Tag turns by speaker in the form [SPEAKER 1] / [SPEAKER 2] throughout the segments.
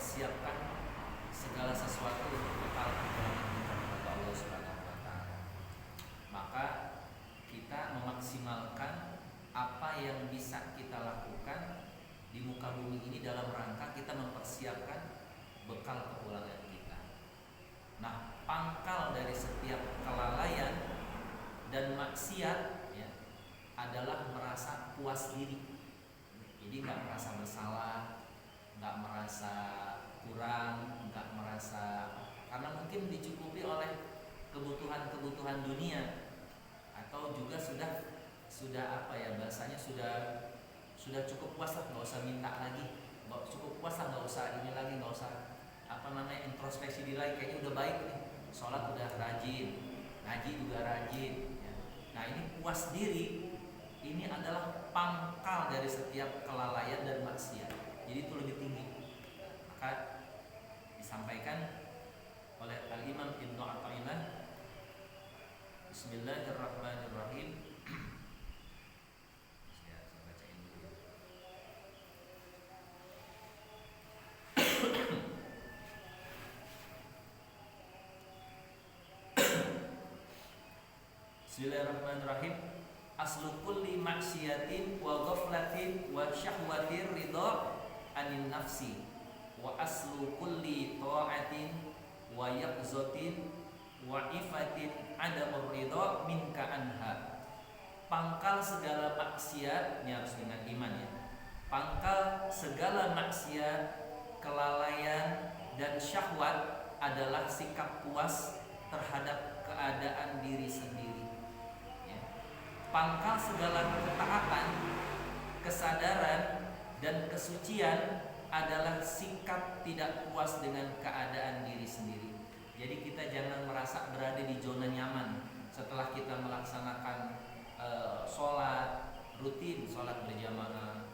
[SPEAKER 1] mempersiapkan segala sesuatu untuk bekal perjalanan kita kepada Allah Subhanahu wa taala. Maka kita memaksimalkan apa yang bisa kita lakukan di muka bumi ini dalam rangka kita mempersiapkan bekal kepulangan kita. Nah, pangkal dari setiap kelalaian dan maksiat ya, adalah merasa puas diri. Jadi nggak merasa bersalah, nggak merasa kurang, nggak merasa, karena mungkin dicukupi oleh kebutuhan-kebutuhan dunia, atau juga sudah apa ya bahasanya, sudah cukup puas lah, nggak usah minta lagi, nggak cukup puas lah, nggak usah ini lagi, nggak usah apa namanya introspeksi diri lagi, kayaknya udah baik nih, sholat udah rajin, ngaji juga rajin ya. Nah, ini puas diri ini adalah pangkal dari setiap kelalaian dan maksiat. Jadi itu lebih tinggi. Maka disampaikan oleh Al-Imam Ibnu Athaillah, Bismillahirrahmanirrahim. Saya bacain dulu ya. Bismillahirrahmanirrahim. Aslu kulli maksiatin wa ghaflatin wa syahwatir ridha anin nafsi wa aslu kulli ta'atin wa yaqzatin wa ifatin adamur ridha minka anha. Pangkal segala maksiat, ini harus dengan iman ya. Pangkal segala maksiat, kelalaian dan syahwat adalah sikap puas terhadap keadaan diri sendiri. Pangkal segala ketaatan, kesadaran dan kesucian adalah sikap tidak puas dengan keadaan diri sendiri. Jadi kita jangan merasa berada di zona nyaman setelah kita melaksanakan sholat rutin, sholat berjamaah.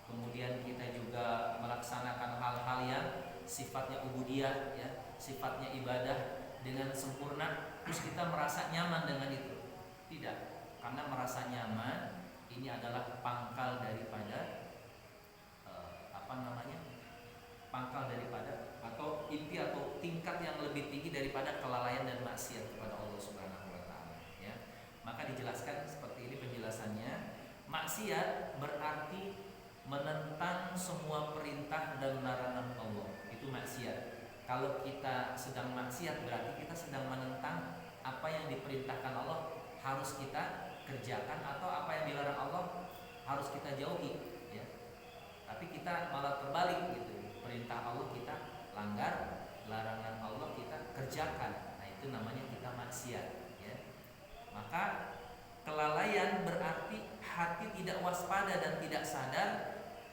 [SPEAKER 1] Kemudian kita juga melaksanakan hal-hal yang sifatnya ubudiyah ya, sifatnya ibadah dengan sempurna, terus kita merasa nyaman dengan itu. Tidak. Karena merasa nyaman ini adalah pangkal daripada pangkal daripada atau inti atau tingkat yang lebih tinggi daripada kelalaian dan maksiat kepada Allah Subhanahu wa taala ya. Maka dijelaskan seperti ini penjelasannya. Maksiat berarti menentang semua perintah dan larangan Allah. Itu maksiat. Kalau kita sedang maksiat berarti kita sedang menentang apa yang diperintahkan Allah harus kita kerjakan, atau apa yang dilarang Allah harus kita jauhi ya. Tapi kita malah terbalik gitu, perintah Allah kita langgar, larangan Allah kita kerjakan. Nah, itu namanya kita maksiat ya. Maka kelalaian berarti hati tidak waspada dan tidak sadar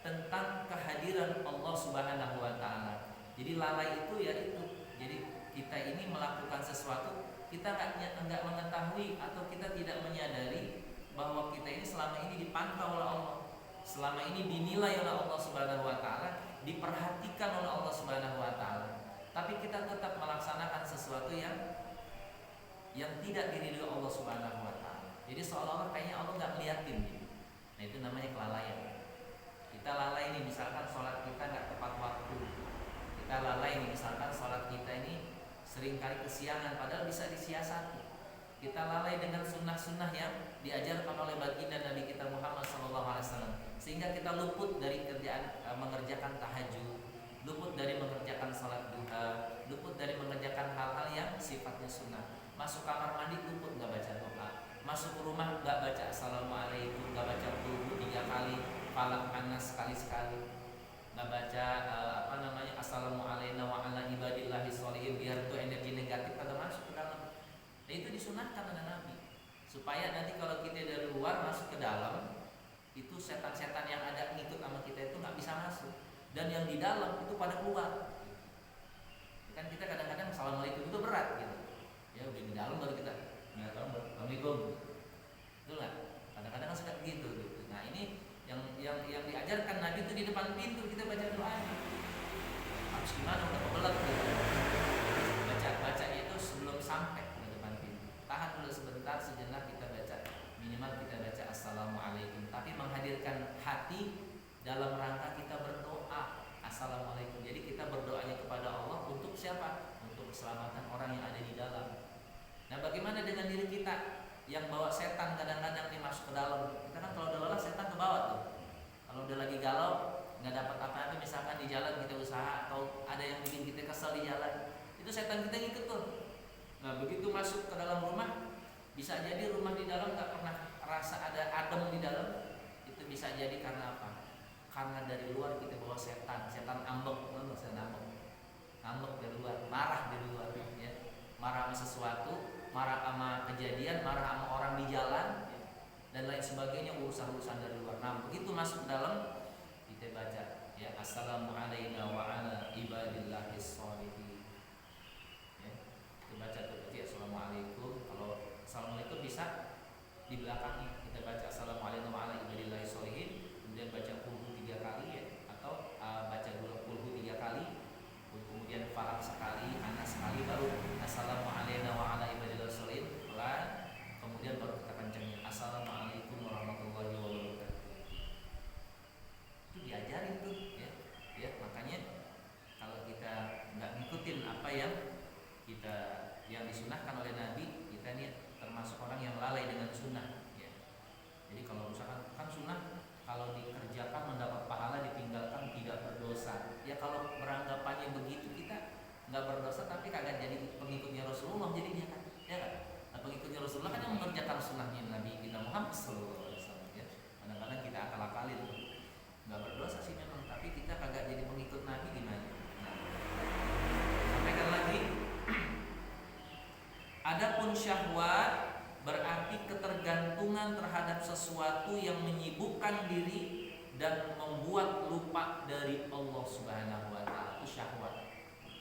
[SPEAKER 1] tentang kehadiran Allah Subhanahu wa taala. Jadi lalai itu ya itu. Jadi kita ini melakukan sesuatu, kita nggak mengetahui atau kita tidak menyadari bahwa kita ini selama ini dipantau oleh Allah, selama ini dinilai oleh Allah Subhanahu wa taala, diperhatikan oleh Allah Subhanahu wa taala. Tapi kita tetap melaksanakan sesuatu yang tidak diridhoi Allah Subhanahu wa taala. Jadi seolah-olah kayaknya Allah nggak ngeliatin gitu. Nah, itu namanya kelalaian. Kita lalai nih, misalkan sholat kita nggak tepat waktu. Kita lalai nih, misalkan sholat kita ini seringkali kesiangan, padahal bisa disiasati. Kita lalai dengan sunnah-sunnah yang diajarkan oleh baginda Nabi kita Muhammad SAW, sehingga kita luput dari mengerjakan tahajud, luput dari mengerjakan salat duha, luput dari mengerjakan hal-hal yang sifatnya sunnah. Masuk kamar mandi luput nggak baca doa, masuk rumah nggak baca assalamualaikum, nggak baca wudu 3 kali, falak anas sekali-sekali, nggak baca assalamualaikum wa ala ibadillahi sholihin, biar tuh energi negatif kagak masuk ke dalam. Nah, itu disunahkan oleh Nabi supaya nanti kalau kita dari luar masuk ke dalam, itu setan-setan yang ada ngikut sama kita itu nggak bisa masuk, dan yang di dalam itu pada keluar. Kan kita kadang-kadang assalamualaikum itu berat gitu ya, udah di dalam baru kita assalamualaikum, itu lah kadang-kadang suka gitu. Nah, ini yang diajarkan Nabi itu di depan pintu kita baca doa. Harus gimana, udah kebelet gitu. Baca itu sebelum sampai ke depan pintu. Tahan dulu sebentar, sejenak kita baca. Minimal kita baca assalamualaikum, tapi menghadirkan hati dalam rangka kita berdoa assalamualaikum. Jadi kita berdoanya keselamatan orang yang ada di dalam. Nah, bagaimana dengan diri kita yang bawa setan kadang-kadang nih masuk ke dalam? Kita kan kalau udah lelah setan ke bawah tuh. Kalau udah lagi galau, nggak dapat apa-apa, misalkan di jalan kita usaha atau ada yang bikin kita kesel di jalan, itu setan kita ngikut tuh. Nah, begitu masuk ke dalam rumah, bisa jadi rumah di dalam nggak pernah rasa ada adem di dalam. Itu bisa jadi karena apa? Karena dari luar kita bawa setan ambek, ngambek dari luar, marah dari luar, ya. Marah sama sesuatu, marah sama kejadian, marah sama orang di jalan, ya, dan lain sebagainya, urusan-urusan dari luar. Nah, begitu masuk dalam, kita baca, ya, assalamualaikum wa ala ibadillahis sholihin. Ya, kita baca tuh, berarti assalamualaikum. Kalau assalamualaikum bisa di belakangnya kita baca assalamualaikum wa ala ibadillahis sholihin, kemudian baca kulhu 3 kali, ya, atau baca dulu kulhu 3 kali, kemudian falak sekali, anas sekali, baru assalamualaikum wa ala ibadillahis sholihin pelan, kemudian baru kita kencengin assalamualaikum warahmatullahi wabarakatuh. Itu diajarin tuh, ya, ya. Makanya kalau kita nggak ngikutin apa yang disunahkan oleh Nabi, kita nih termasuk orang yang lalai dengan sunnah, ya. Jadi kalau misalkan kan sunnah kalau dikerjakan mendapat pahala, ditinggalkan tidak berdosa. Ya kalau beranggapannya begitu, kita nggak berdosa tapi kagak jadi pengikutnya Rasulullah jadinya kan, ya kan? Nah, pengikutnya Rasulullah kan yang mengerjakan sunnahnya Nabi kita Muhammad SAW, ya. Kadang-kadang kita akal-akalin, nggak berdosa sih memang, tapi kita kagak jadi pengikut Nabi gimana? Nah, sampaikan lagi. Adapun syahwat berarti ketergantungan terhadap sesuatu yang menyibukkan diri dan membuat lupa dari Allah Subhanahu wa taala. Itu syahwat,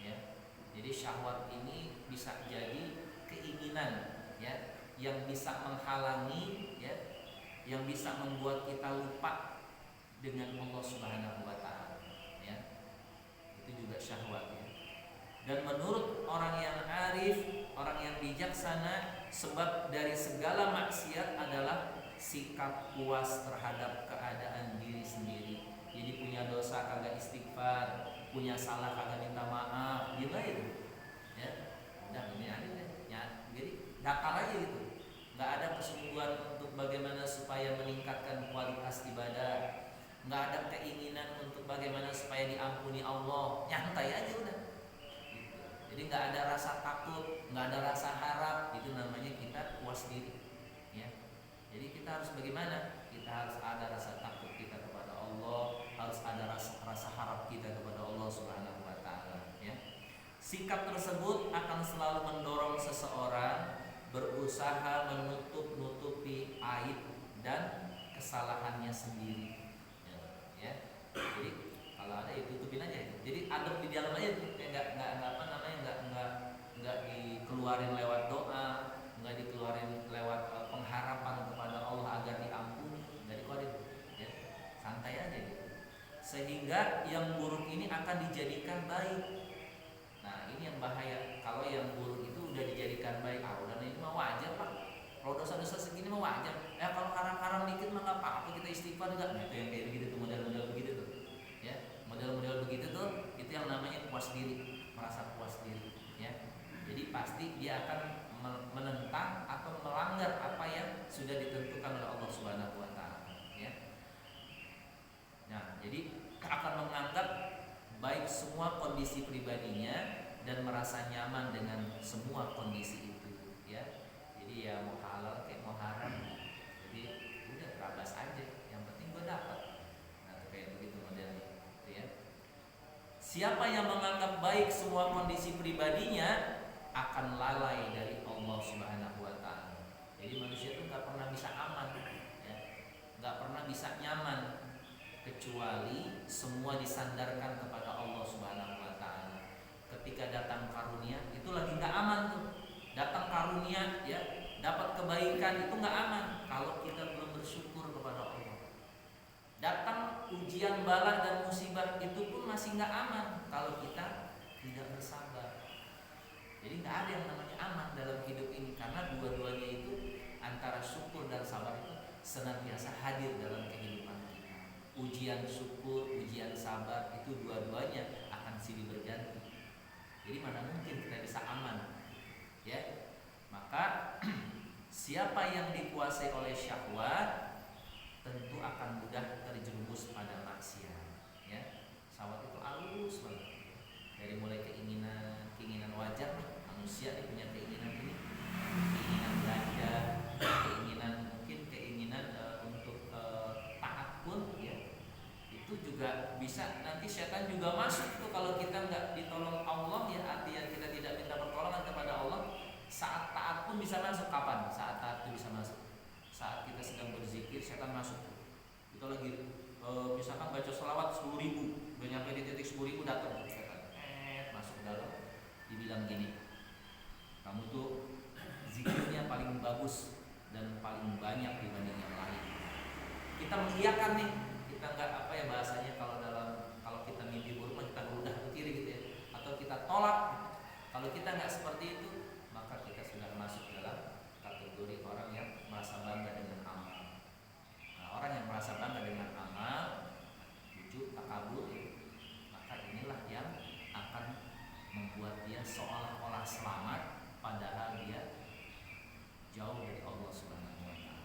[SPEAKER 1] ya. Jadi syahwat ini bisa jadi keinginan, ya, yang bisa menghalangi, ya, yang bisa membuat kita lupa dengan Allah Subhanahu wa taala, ya. Itu juga syahwat, ya. Dan menurut orang yang arif, orang yang bijaksana, sebab dari segala maksiat adalah sikap puas terhadap keadaan diri sendiri. Jadi punya dosa kagak istighfar, punya salah kagak minta maaf, gimana itu? Ya, udah ini aja deh. Ya, jadi dakar aja gitu. Nggak ada kesungguhan untuk bagaimana supaya meningkatkan kualitas ibadah. Nggak ada keinginan untuk bagaimana supaya diampuni Allah. Nyantai aja udah. Jadi nggak ada rasa takut, nggak ada rasa harap, itu namanya kita puas diri, ya. Jadi kita harus bagaimana? Kita harus ada rasa takut kita kepada Allah, harus ada rasa harap kita kepada Allah Subhanahu wa taala, ya. Sikap tersebut akan selalu mendorong seseorang berusaha menutup-nutupi aib dan kesalahannya sendiri, ya. Jadi kalau ada ya tutupin aja. Jadi adem di dalam aja, nggak dikeluarin lewat doa, nggak dikeluarin lewat pengharapan kepada Allah agar diampuni, nggak dikeluarin, ya. Santai aja gitu. Sehingga yang buruk ini akan dijadikan baik. Nah, ini yang bahaya. Kalau yang buruk itu udah dijadikan baik, udah ini mah wajar, Pak. Kalau dosa-dosa segini mah wajar. Ya kalau haram-haram dikit mah nggak apa-apa, kita istighfar juga. Nah, itu yang kayak begitu tuh, model-model begitu tuh, ya. Model-model begitu tuh, itu yang namanya puas diri, merasa puas diri, ya. Jadi pasti dia akan menentang atau melanggar apa yang sudah ditentukan oleh Allah Subhanahu wa taala, ya. Nah, jadi akan menganggap baik semua kondisi pribadinya dan merasa nyaman dengan semua kondisi itu, ya. Jadi ya mau halal kayak mau haram, jadi udah terabas aja, yang penting gue dapat. Nah, kayak begitu modelnya, gitu, ya. Siapa yang menganggap baik semua kondisi pribadinya akan lalai dari Allah Subhanahu wa taala. Jadi manusia itu nggak pernah bisa aman, ya. Nggak pernah bisa nyaman kecuali semua disandarkan kepada Allah Subhanahu wa taala. Ketika datang karunia itu lagi nggak aman tuh. Datang karunia, ya, dapat kebaikan itu nggak aman kalau kita belum bersyukur kepada Allah. Datang ujian bala dan musibah itu pun masih nggak aman kalau kita tidak bersabar. Jadi nggak ada yang namanya aman dalam hidup ini, karena dua-duanya itu antara syukur dan sabar itu senantiasa hadir dalam kehidupan kita. Ujian syukur, ujian sabar itu dua-duanya akan silih berganti, Jadi mana mungkin kita bisa aman, ya. Maka siapa yang dikuasai oleh syahwat tentu akan mudah terjerumus pada maksiat, ya. Syahwat itu halus banget, dari mulai keinginan wajar, manusia dia punya keinginan ini, keinginan belanja, keinginan untuk taat pun, ya. Itu juga bisa nanti setan juga masuk tuh kalau kita nggak ditolong Allah, ya, artinya kita tidak minta pertolongan kepada Allah. Saat taat pun bisa masuk. Kapan saat taat itu bisa masuk? Saat kita sedang berzikir, setan masuk. Kita lagi misalkan baca selawat 10.000, udah nyampe di titik 10.000 datang setan, masuk ke dalam, dibilang gini, kamu tuh zikirnya paling bagus dan paling banyak dibanding yang lain. Kita mengiyakan nih, kita nggak apa ya bahasanya kalau kita mimpi buruk kita berudah ke kiri gitu ya, atau kita tolak. Kalau kita nggak seperti itu, maka kita sudah masuk dalam kategori orang yang merasa bangga dengan amal. Nah, orang yang merasa bangga dengan amal, ujub, takabur, maka inilah yang akan membuat dia seolah-olah selamat, padahal dia jauh dari Allah Subhanahu wa Ta'ala.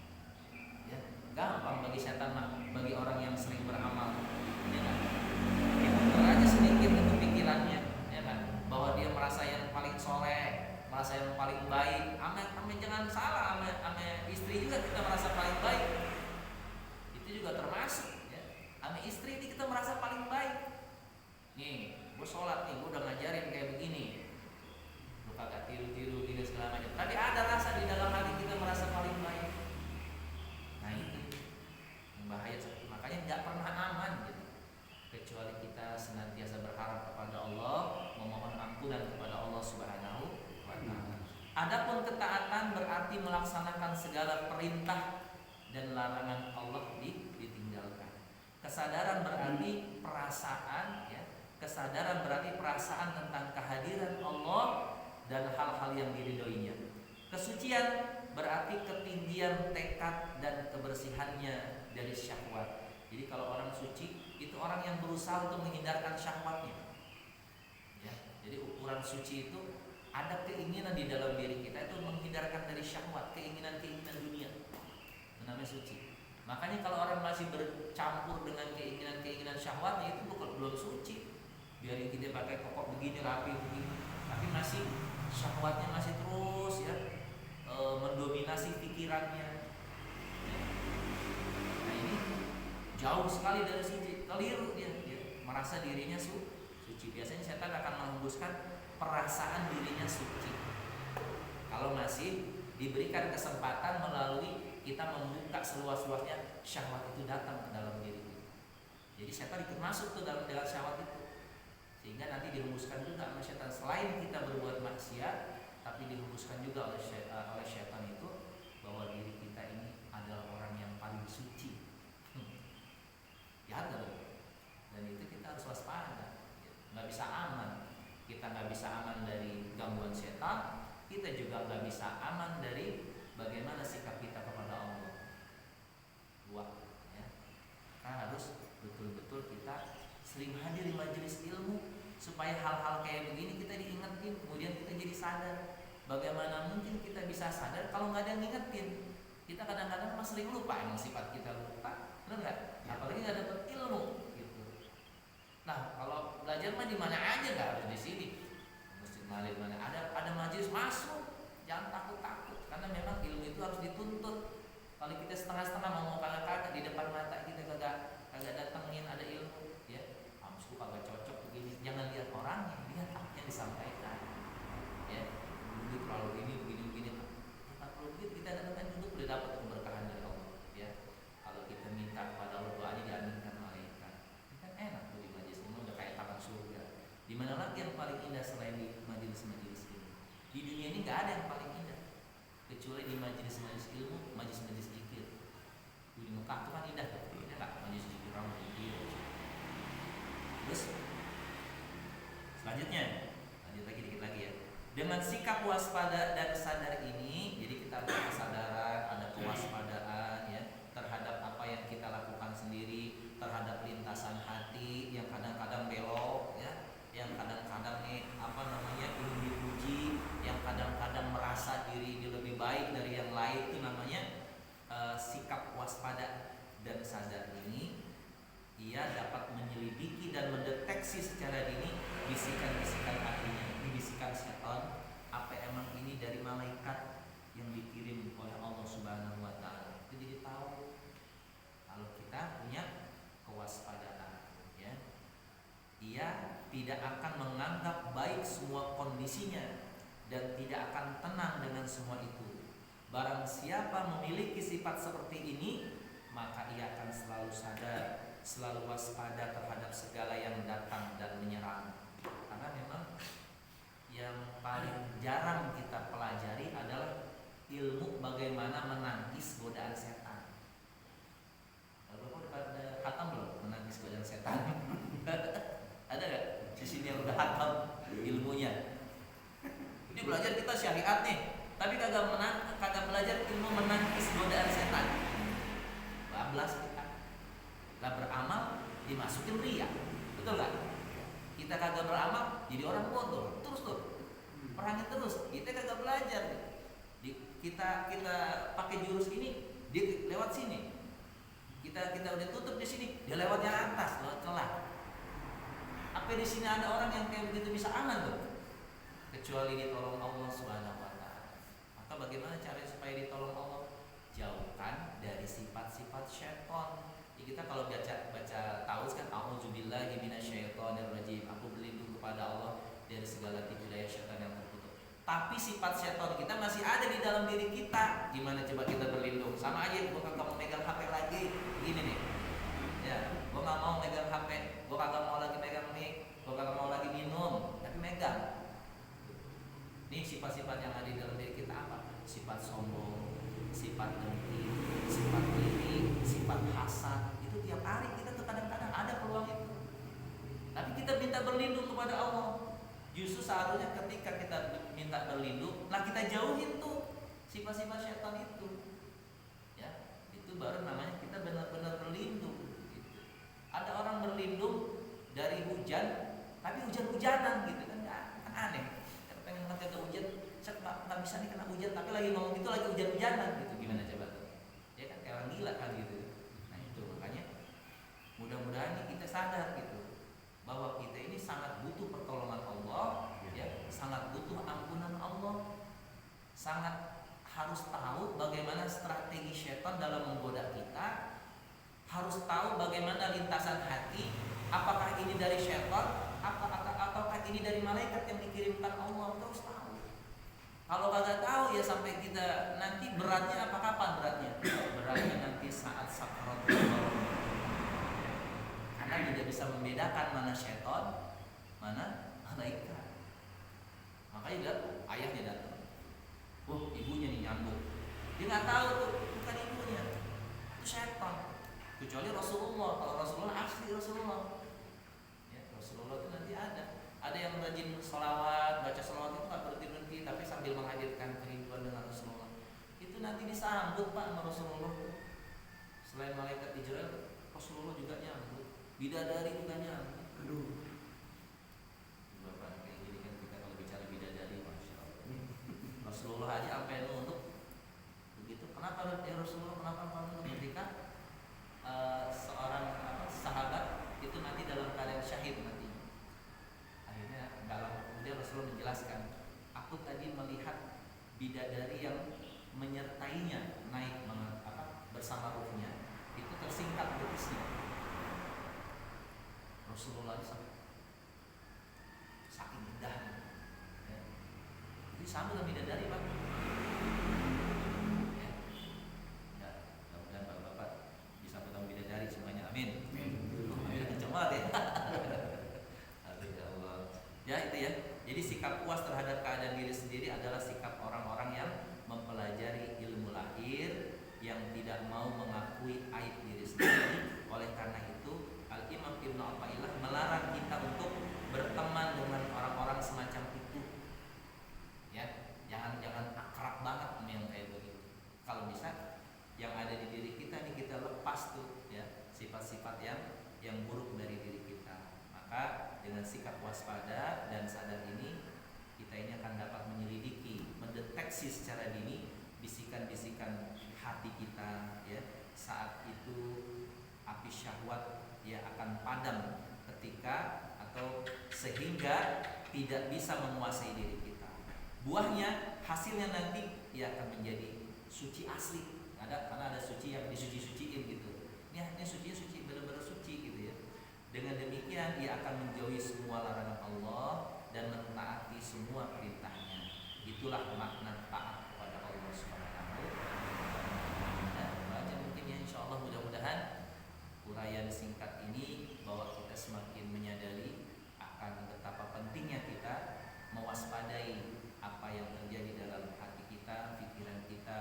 [SPEAKER 1] Ya, gampang bagi setan mah, bagi orang yang sering beramal, ya kan? Kita aja sedikit itu pikirannya, ya kan? Bahwa dia merasa yang paling soleh, merasa yang paling baik. Ame jangan salah, ame istri juga kita merasa paling baik. Itu juga termasuk, ya. Ame istri ini kita merasa paling baik. Nih, gue sholat nih, gue udah ngajarin kayak begini, lu kagak tiru-tiru gini segala macam. Tapi ada rasa di dalam hati kita merasa paling baik. Nah itu yang bahaya. Makanya nggak pernah aman gitu, kecuali kita senantiasa berharap kepada Allah, memohon ampunan kepada Allah Subhanahu wa Ta'ala. Adapun ketaatan berarti melaksanakan segala perintah dan larangan Allah ditinggalkan. Kesadaran berarti perasaan, ya. Kesadaran berarti perasaan tentang kehadiran Allah dan hal-hal yang diridhoinya. Kesucian berarti ketinggian tekad dan kebersihannya dari syahwat. Jadi kalau orang suci itu orang yang berusaha untuk menghindarkan syahwatnya, ya. Jadi ukuran suci itu ada keinginan di dalam diri kita itu menghindarkan dari syahwat, keinginan-keinginan dunia. Itu namanya suci. Makanya kalau orang masih bercampur dengan keinginan-keinginan syahwatnya, itu bukan belum suci. Biarin kita pakai kokok begini, rapi begini, tapi masih syahwatnya masih terus, ya, mendominasi pikirannya. Nah ini jauh sekali dari suci, keliru dia merasa dirinya suci. Biasanya setan akan menghembuskan perasaan dirinya suci kalau masih diberikan kesempatan melalui kita membuka seluas-luasnya syahwat itu datang ke dalam diri kita. Jadi setan ikut masuk tuh dalam syahwat itu, sehingga nanti dihembuskan juga oleh setan. Selain kita berbuat maksiat, tapi dihembuskan juga oleh setan itu bahwa diri kita ini adalah orang yang paling suci. Ya ada, dan itu kita harus waspada. Nggak bisa aman. Kita nggak bisa aman dari gangguan setan. Kita juga nggak bisa aman dari bagaimana sikap kita kepada Allah. Dua, ya. Karena harus betul-betul kita sering hadir di majelis ilmu supaya hal-hal kayak begini kita diingetin, kemudian kita jadi sadar. Bagaimana mungkin kita bisa sadar kalau nggak ada yang ngingetin? Kita kadang-kadang masih sering lupa, emang sifat kita lupa, benar nggak? Apalagi nggak dapat ilmu, gitu. Nah kalau belajar mah di mana aja, nggak harus di sini. Masjid Malik mana ada majelis, masuk, jangan takut-takut, karena memang ilmu itu harus dituntut. Kalau kita setengah-setengah mau kagak di depan mata kita kagak datengin ada ilmu, ya, amsku kagak cocok begini. Jangan lihat orangnya, lihat apa yang disampaikan, ya. Ini terlalu begini. Ya, kalau begitu kita datang duduk udah dapat keberkahan dari Allah, ya. Kalau kita minta kepada Allah doanya diaminkan malaikat, kan enak tuh di majelis ini, udah kayak taman surga. Di mana lagi yang paling indah selain di majelis-majelis ini? Di dunia ini nggak ada yang paling indah kecuali di majelis-majelis ilmu, majelis-majelis zikir. Di Mekah itu kan indah tuh, ya nggak? Majelis zikir, ramai zikir. Terus selanjutnya, lanjut lagi dikit lagi, ya. Dengan sikap waspada dan sadar ini, jadi kita ada kesadaran, ada kewaspadaan, ya, terhadap apa yang kita lakukan sendiri, terhadap lintasan hati yang kadang-kadang belok, ya, yang kadang-kadang nih bisikan-bisikan hatinya, ini bisikan setan, apa emang ini dari malaikat yang dikirim oleh Allah Subhanahu wa taala. Itu jadi tahu kalau kita punya kewaspadaan, ya. Ia tidak akan menganggap baik semua kondisinya dan tidak akan tenang dengan semua itu. Barang siapa memiliki sifat seperti ini, maka ia akan selalu sadar, selalu waspada terhadap segala yang datang dan menyerang. Karena memang yang paling jarang kita pelajari adalah ilmu bagaimana menangkis godaan setan. Bapak udah pada hatam belum menangkis godaan setan? Ada nggak di sini yang udah hatam ilmunya? Ini belajar kita syariat nih, tapi kagak belajar ilmu menangkis godaan setan. Bablas kita. Lah beramal dimasukin riya, betul nggak? Kita kagak beramal jadi orang bodoh, terus tuh perangin terus. Kita kagak belajar. Kita pakai jurus ini, dia lewat sini. Kita udah tutup di sini, dia lewatnya atas, lewat celah. Apa di sini ada orang yang kayak begitu bisa aman tuh? Kecuali ditolong Allah Subhanahu wa taala. Maka bagaimana cara supaya ditolong Allah? Jauhkan dari sifat-sifat syaitan. Ya, kita kalau baca tahu kan auzubillahi minasyaitonirrajim. Aku berlindung kepada Allah dari segala tipu daya syaitan yang terkutuk. Tapi sifat syaitan kita masih ada di dalam diri kita. Gimana coba kita berlindung? Sama aja gua kagak mau megang HP lagi. Gini nih. Ya, gua enggak mau megang HP, gua kagak mau lagi megang mic, gua kagak mau lagi minum, tapi megang. Ini sifat-sifat yang ada di dalam diri kita apa? Sifat sombong, sifat dengki, sifat iri, sifat hasad. Itu tiap hari kita tuh kadang-kadang ada peluang itu. Tapi kita minta berlindung kepada Allah. Justru seharusnya ketika kita minta berlindung, nah kita jauhin tuh sifat-sifat syaitan itu. Ya, itu baru namanya kita benar-benar berlindung. Gitu. Ada orang berlindung dari hujan, tapi hujan-hujanan gitu kan, aneh. Pengen kagak hujan, nggak bisa nih kena hujan, tapi lagi ngomong itu lagi hujan-hujanan gitu, gimana coba tuh? Ya kan kayak orang gila kan gitu. Nah itu makanya mudah-mudahan kita sadar gitu bahwa kita ini sangat butuh pertolongan Allah, ya, sangat butuh ampunan Allah, sangat harus tahu bagaimana strategi syaitan dalam menggoda kita, harus tahu bagaimana lintasan hati, apakah ini dari syaitan, ataukah ini dari malaikat yang dikirimkan Allah. Kita harus tahu. Kalau kagak tahu ya sampai kita nanti beratnya apa, kapan beratnya? Beratnya nanti saat sakaratul maut. Karena tidak bisa membedakan mana syaitan, mana malaikat. Makanya lihat ayahnya datang. Ibunya nih nyambut. Dia nggak tahu tuh bukan ibunya, itu syaitan. Kecuali Rasulullah. Kalau Rasulullah asli Rasulullah. Ya, Rasulullah itu nanti ada yang rajin sholawat, baca sholawat itu nggak berhenti-henti, tapi sambil menghadirkan kerinduan dengan Rasulullah. Itu nanti disambut Pak sama Rasulullah. Selain malaikat Israel, Rasulullah juga nyambut, bidadari juga nyambut. Aduh. Bapak kayak gini kan kita kalau bicara bidadari, masya Allah. Rasulullah aja sampai nunduk begitu. Kenapa ya Rasulullah? Kenapa nunduk ketika seorang sahabat itu nanti dalam keadaan syahid nanti? Akhirnya kemudian Rasulullah menjelaskan, aku tadi melihat bidadari yang menyertainya naik bersama ruhnya, itu tersingkap betisnya. Rasulullah saking indahnya, ya. Itu sama dengan bidadari Pak. Ya, mudah-mudahan bapak-bapak bisa bertemu bidadari semuanya, amin. Amin. Kenceng banget ya. Ya itu ya. Jadi sikap puas terhadap keadaan diri sendiri adalah sikap orang-orang yang mempelajari ilmu lahir, yang tidak mau mengakui aib diri sendiri. Oleh karena itu, Al-Imam Ibnu Athaillah melarang kita untuk berteman dengan orang-orang semacam itu. Ya, jangan akrab banget sama yang kayak begitu. Kalau bisa, yang ada di diri kita nih kita lepas tuh, ya, sifat-sifat yang buruk dari diri kita. Maka dengan sikap waspada dan sadar ini, kita ini akan dapat menyelidiki, mendeteksi secara dini bisikan-bisikan hati kita, ya. Saat itu api syahwat ya akan padam ketika atau sehingga tidak bisa menguasai diri kita. Buahnya, hasilnya nanti ia akan menjadi suci asli. Karena ada suci yang disuci-suciin gitu. Ini suci benar-benar suci gitu ya. Dengan demikian ia akan menjauhi semua larangan Allah dan mentaati semua perintahnya. Itulah makna taat kepada Allah Subhanahu wa taala. Baca mungkin ya, insyaallah mudah-mudahan uraian singkat ini bahwa kita semakin menyadari akan betapa pentingnya kita mewaspadai apa yang terjadi dalam hati kita, pikiran kita,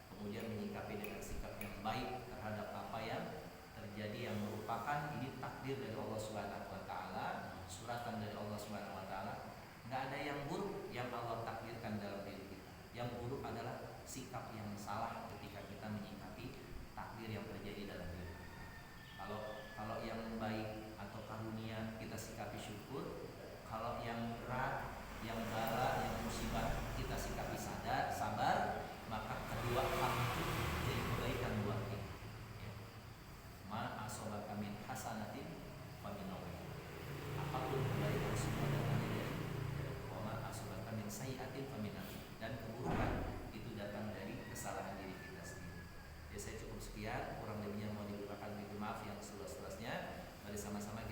[SPEAKER 1] kemudian menyikapi dengan sikap yang baik terhadap apa yang terjadi yang merupakan ini takdir dari Allah Subhanahu wa taala, suratan dari Allah Subhanahu wa taala. Enggak ada yang buruk yang Allah takdirkan dalam diri kita. Yang buruk adalah sikap yang salah ketika kita menyikapi takdir yang terjadi dalam diri. Kalau yang baik atau karunia kita sikapi syukur, kalau yang berat, yang bala, yang musibah kita sikapi sabar, maka kedua hal itu jadi kebaikan buat kita. Ya. Ma asobaka min hasanatin fa min Allah. Apapun kebaikan semua datangnya dari wa ma asobaka min sayyi'atin fa min Allah. Dan keburukan itu datang dari kesalahan diri kita sendiri. Ya, saya cukup sekian, kurang lebihnya mau dibukakan, minta maaf yang seluas-luasnya. Mari sama-sama